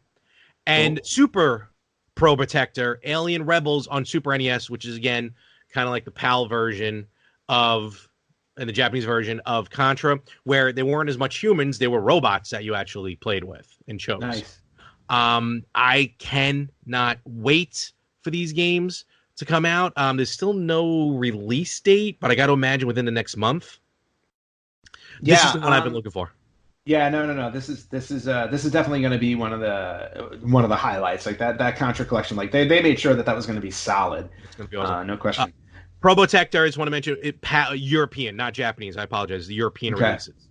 And Super Probotector, Alien Rebels on Super NES, which is, again, kind of like the PAL version of, and the Japanese version of Contra, where they weren't as much humans, they were robots that you actually played with and chose. Nice. I cannot wait for these games to come out. There's still no release date, but I got to imagine within the next month. This is the one I've been looking for. Yeah, no. This is definitely going to be one of the highlights. Like that Contra collection. Like they made sure that was going to be solid. It's going to be awesome. No question. Probotector, I just want to mention European, not Japanese. I apologize. The European releases.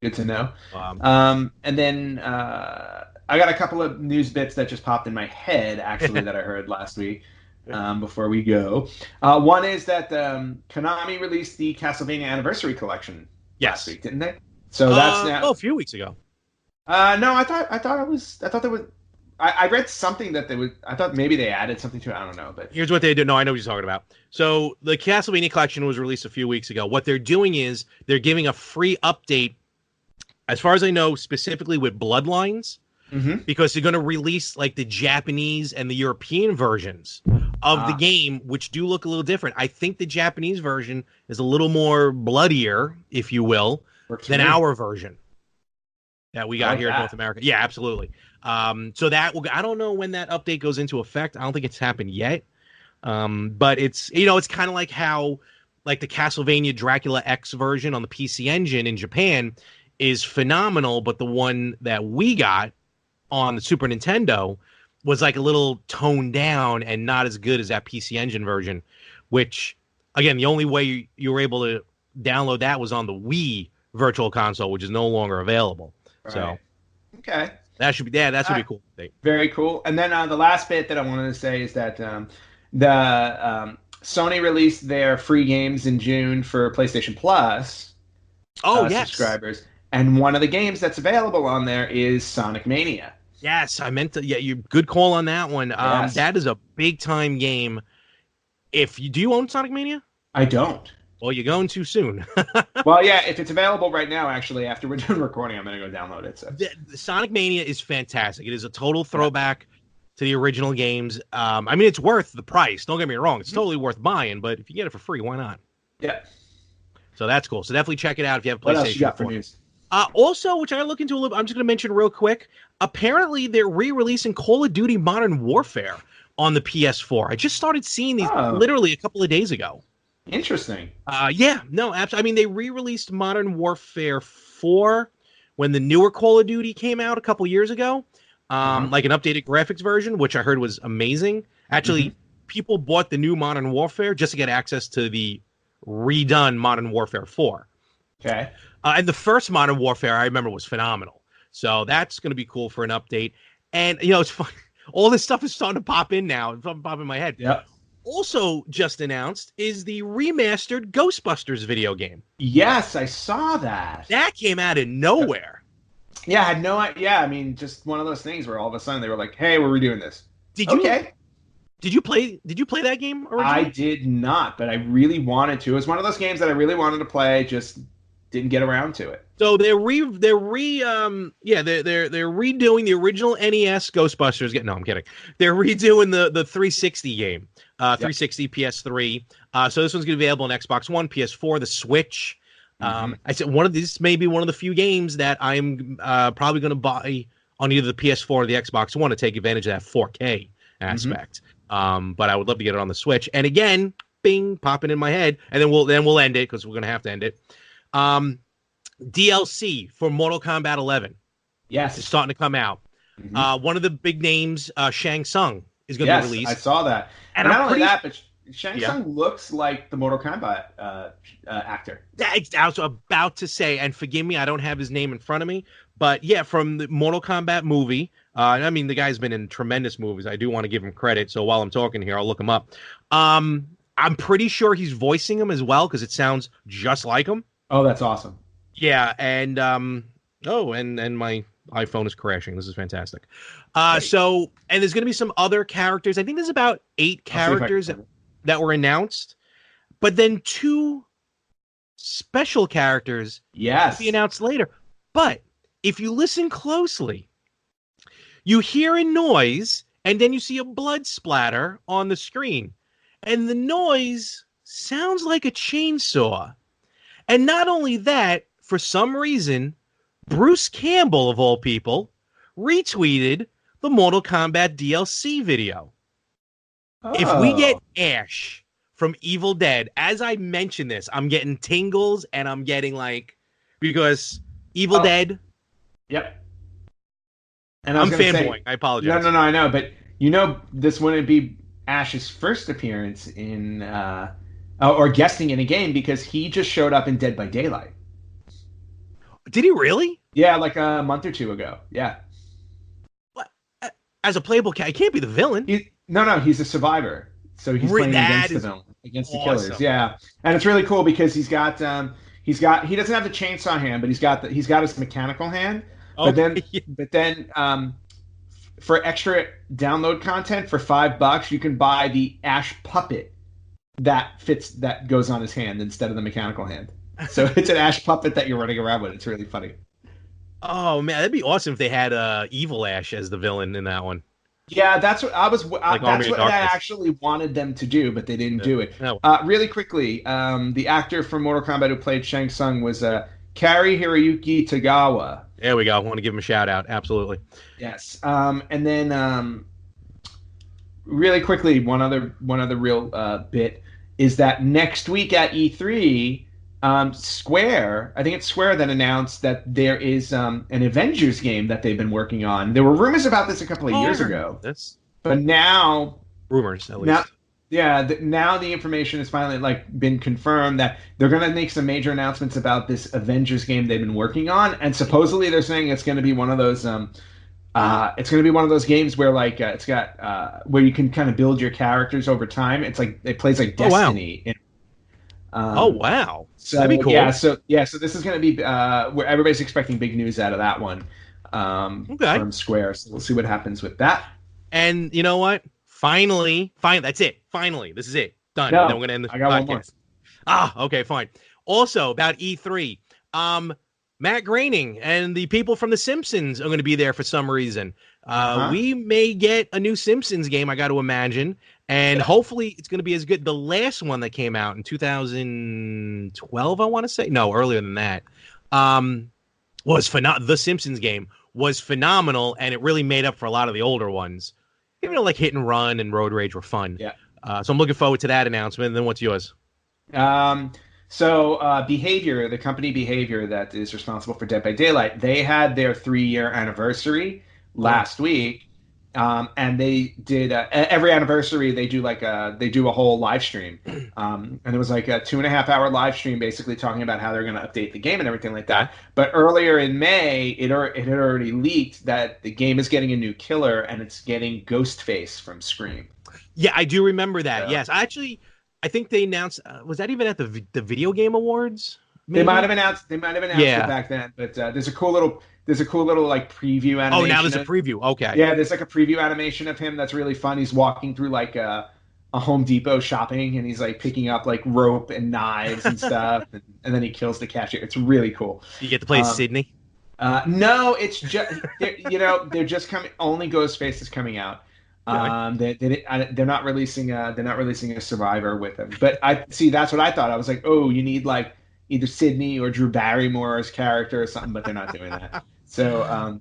Good to know. And then I got a couple of news bits that just popped in my head, actually, that I heard last week. Before we go, one is that Konami released the Castlevania Anniversary Collection last week, didn't they? So that's now a few weeks ago. No, I thought there was. I read something that they would. I thought maybe they added something to it. I don't know, but here's what they did. No, I know what you're talking about. So the Castlevania Collection was released a few weeks ago. What they're doing is they're giving a free update, as far as I know, specifically with Bloodlines. Because they're going to release like the Japanese and the European versions of the game, which do look a little different. I think the Japanese version is a little more bloodier, if you will, than our version that we got here in North America. Yeah, absolutely. So that I don't know when that update goes into effect. I don't think it's happened yet. But it's it's kind of like how like the Castlevania Dracula X version on the PC Engine in Japan is phenomenal, but the one that we got on the Super Nintendo was like a little toned down and not as good as that PC Engine version, which, again, the only way you were able to download that was on the Wii Virtual Console, which is no longer available. Right. So, okay. That should be, that should be cool. Very cool. And then the last bit that I wanted to say is that Sony released their free games in June for PlayStation Plus subscribers. And one of the games that's available on there is Sonic Mania. Yes, I meant to. Yeah, you good call on that one. Yes. That is a big time game. Do you own Sonic Mania? I don't. Well, you're going too soon. Well, yeah, if it's available right now, actually, after we're done recording, I'm going to go download it. So. The Sonic Mania is fantastic. It is a total throwback to the original games. I mean, it's worth the price. Don't get me wrong; it's totally worth buying. But if you get it for free, why not? Yeah. So that's cool. So definitely check it out if you have PlayStation. What else you got for news? Also, which I look into a little, I'm just going to mention real quick. Apparently, they're re-releasing Call of Duty Modern Warfare on the PS4. I just started seeing these literally a couple of days ago. Interesting. Yeah, no, absolutely. I mean, they re-released Modern Warfare 4 when the newer Call of Duty came out a couple years ago, like an updated graphics version, which I heard was amazing. Actually, people bought the new Modern Warfare just to get access to the redone Modern Warfare 4. Okay. And the first Modern Warfare, I remember, was phenomenal. So that's going to be cool for an update. And, it's fun. All this stuff is starting to pop in now. It's popping in my head. Yep. Also just announced is the remastered Ghostbusters video game. Yes, I saw that. That came out of nowhere. Yeah, I had no idea. Yeah, I mean, just one of those things where all of a sudden they were like, "Hey, we're redoing this." Did you play that game originally? I did not, but I really wanted to. It was one of those games that I really wanted to play, just didn't get around to it. So they're redoing the original NES Ghostbusters. No, I'm kidding. They're redoing the 360 game, 360 PS3. So this one's going to be available on Xbox One, PS4, the Switch. I said this may be one of the few games that I'm probably going to buy on either the PS4 or the Xbox One to take advantage of that 4K aspect. But I would love to get it on the Switch. And again, bing, popping in my head, and then we'll end it because we're going to have to end it. DLC for Mortal Kombat 11. Yes, it's starting to come out. One of the big names, Shang Tsung, is going to be released. I saw that. And not only that, but Shang Tsung looks like the Mortal Kombat actor. I was about to say, and forgive me, I don't have his name in front of me, but yeah, from the Mortal Kombat movie. I mean, the guy's been in tremendous movies. I do want to give him credit. So while I'm talking here, I'll look him up. I'm pretty sure he's voicing him as well because it sounds just like him. Oh, that's awesome. Yeah, and and my iPhone is crashing. This is fantastic. So, and there's going to be some other characters. I think there's about 8 characters that were announced, but then 2 special characters will be announced later. But if you listen closely, you hear a noise, and then you see a blood splatter on the screen. And the noise sounds like a chainsaw. And not only that, for some reason, Bruce Campbell, of all people, retweeted the Mortal Kombat DLC video. Oh. If we get Ash from Evil Dead, as I mentioned this, I'm getting tingles and I'm getting because Evil Dead. Yep. And I'm fanboying. I apologize. No, I know. But this wouldn't be Ash's first appearance in or guesting in a game because he just showed up in Dead by Daylight. Did he really? Yeah, like a month or 2 ago. Yeah. What? As a playable character, he can't be the villain. No, he's a survivor. So he's playing against the villain, against the killers. Yeah, and it's really cool because he doesn't have the chainsaw hand, but he's got his mechanical hand. Oh, but then for extra download content for $5, you can buy the Ash puppet that goes on his hand instead of the mechanical hand. So it's an Ash puppet that you're running around with. It's really funny. Oh man, that'd be awesome if they had Evil Ash as the villain in that one. Yeah, that's what that's what I actually wanted them to do, but they didn't do it. No. Really quickly, the actor from Mortal Kombat who played Shang Tsung was Kari Hiroyuki Tagawa. There we go. I want to give him a shout out. Absolutely. Yes. And then really quickly, one other real bit is that next week at E3, Square, I think it's Square that announced that there is an Avengers game that they've been working on. There were rumors about this a couple of years ago. But now rumors at least. Now the information has finally been confirmed that they're going to make some major announcements about this Avengers game they've been working on, and supposedly they're saying it's going to be one of those games where it's got where you can kind of build your characters over time. It's like it plays like Destiny. Oh wow! So that'd be cool. So this is going to be where everybody's expecting big news out of that one from Square. So we'll see what happens with that. And you know what? Finally, that's it. Finally, this is it. Done. No, and then we're going to end the podcast. One more. Okay, fine. Also, about E3, Matt Groening and the people from The Simpsons are going to be there for some reason. We may get a new Simpsons game, I got to imagine, and hopefully it's going to be as good. The last one that came out in 2012, I want to say. No, earlier than that. Was The Simpsons game was phenomenal, and it really made up for a lot of the older ones. Even though Hit and Run and Road Rage were fun. Yeah. So I'm looking forward to that announcement. And then what's yours? So Behavior, the company Behavior that is responsible for Dead by Daylight, they had their 3-year anniversary last week. And they did every anniversary they do a whole live stream, and it was like a 2.5 hour live stream basically talking about how they're going to update the game and everything like that. But earlier in May, it had already leaked that the game is getting a new killer, and it's getting Ghostface from Scream. Yeah, I do remember that. Yes, I think they announced. Was that even at the Video Game Awards? Maybe? They might have announced it back then. But there's a cool little like preview animation. Oh, now there's a preview. Okay. Yeah, there's like a preview animation of him that's really fun. He's walking through like a Home Depot shopping, and he's like picking up like rope and knives and stuff, and then he kills the cashier. It's really cool. You get to play Sydney. No, it's just they're just coming. Only Ghostface is coming out. They're not releasing a survivor with him. But that's what I thought. I was like, oh, you need like either Sydney or Drew Barrymore's character or something, but they're not doing that. So,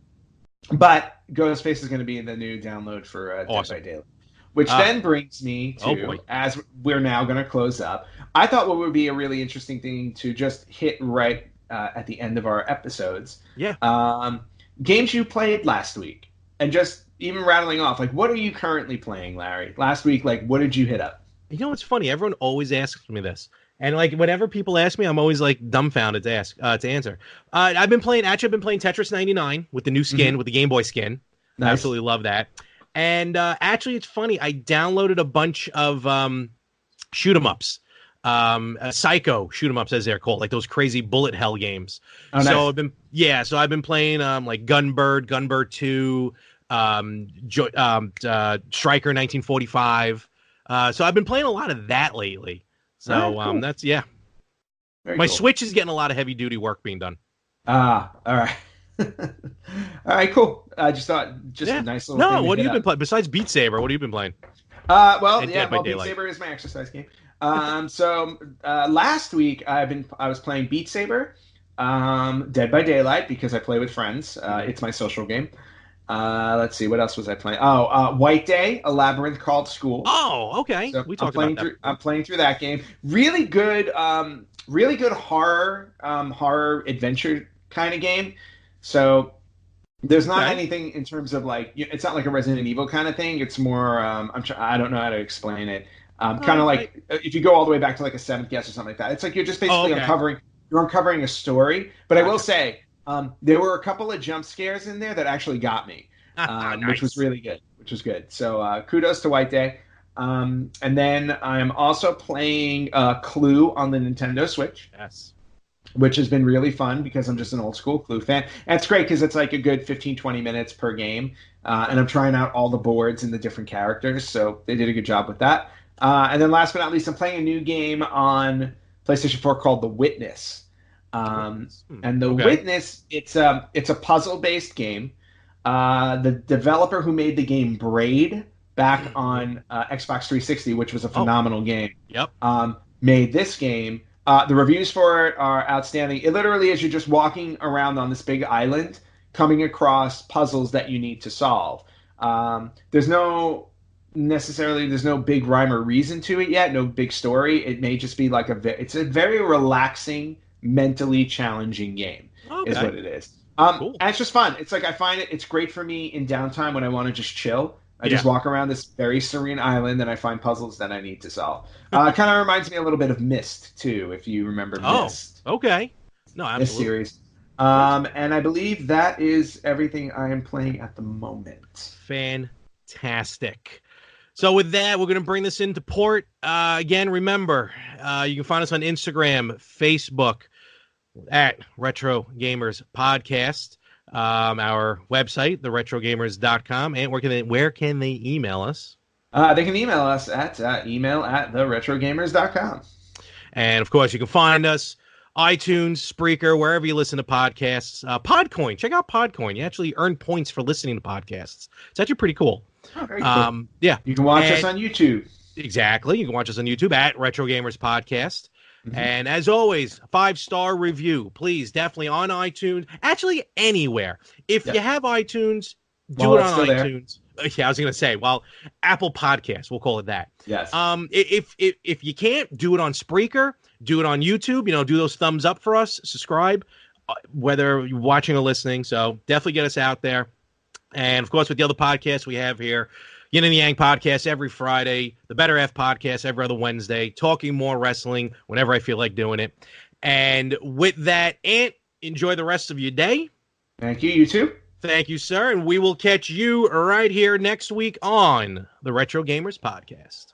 but Ghostface is going to be in the new download for awesome. Dead by Daylight. Which then brings me to, as we're now going to close up, I thought what would be a really interesting thing to just hit right at the end of our episodes. Yeah. Games you played last week, and just even rattling off, like, what are you currently playing, Larry? Last week, like, what did you hit up? You know what's funny? Everyone always asks me this. And like whenever people ask me, I'm always like dumbfounded to answer. I've been playing Tetris 99 with the new skin, with the Game Boy skin. Nice. I absolutely love that. And actually, it's funny. I downloaded a bunch of shoot 'em ups, psycho shoot 'em ups as they're called, like those crazy bullet hell games. Oh, so nice. I've been playing like Gunbird 2, Striker 1945. So I've been playing a lot of that lately. So cool. That's Very My cool. Switch is getting a lot of heavy duty work being done. All right. All right, cool. I just thought a nice little thing. What have you been playing besides Beat Saber? What have you been playing? Beat Saber is my exercise game. So last week I was playing Beat Saber, Dead by Daylight because I play with friends. It's my social game. Let's see, what else was I playing? White Day, A Labyrinth Called School. Oh, okay. So we talked about that. I'm playing through that game. Really good horror adventure kind of game. So there's not anything in terms of like, it's not like a Resident Evil kind of thing. It's more, I don't know how to explain it. Kind of like if you go all the way back to like a Seventh Guest or something like that. It's like you're just basically uncovering a story. But I will say, there were a couple of jump scares in there that actually got me, nice. Which was really good. So kudos to White Day. And then I'm also playing Clue on the Nintendo Switch. Yes. Which has been really fun because I'm just an old school Clue fan. And it's great because it's like a good 15-20 minutes per game. And I'm trying out all the boards and the different characters. So they did a good job with that. And then last but not least, I'm playing a new game on PlayStation 4 called The Witness. And The Witness, it's a puzzle-based game. The developer who made the game Braid back on Xbox 360, which was a phenomenal game, made this game. The reviews for it are outstanding. It literally is you're just walking around on this big island, coming across puzzles that you need to solve. There's no big rhyme or reason to it yet, no big story. It may just be like it's a very relaxing, mentally challenging game, is what it is. Cool. And it's just fun. It's like I find it's great for me in downtime when I want to just chill. I just walk around this very serene island and I find puzzles that I need to solve. Kind of reminds me a little bit of Myst, too, if you remember Myst. Oh, okay. No, absolutely. This series. And I believe that is everything I am playing at the moment. Fantastic. So with that, we're going to bring this into port. Again, remember, you can find us on Instagram, Facebook, at Retro Gamers Podcast. Our website, theretrogamers.com, and where can they email us? They can email us at email@theretrogamers.com. And of course, you can find us iTunes, Spreaker, wherever you listen to podcasts. Podcoin, check out Podcoin. You actually earn points for listening to podcasts. It's actually pretty cool. Oh, very cool. You can watch us on YouTube. Exactly, you can watch us on YouTube at Retro Gamers Podcast. Mm-hmm. And as always, 5-star review, please, definitely on iTunes, actually anywhere. If you have iTunes, do it on iTunes. Yeah, I was going to say, Apple Podcasts, we'll call it that. Yes. If you can't, do it on Spreaker, do it on YouTube, do those thumbs up for us, subscribe, whether you're watching or listening. So definitely get us out there. And, of course, with the other podcasts we have here, Yin and Yang podcast every Friday, the Better F podcast every other Wednesday, talking more wrestling whenever I feel like doing it. And with that, Ant, enjoy the rest of your day. Thank you. You too. Thank you, sir. And we will catch you right here next week on the Retro Gamers Podcast.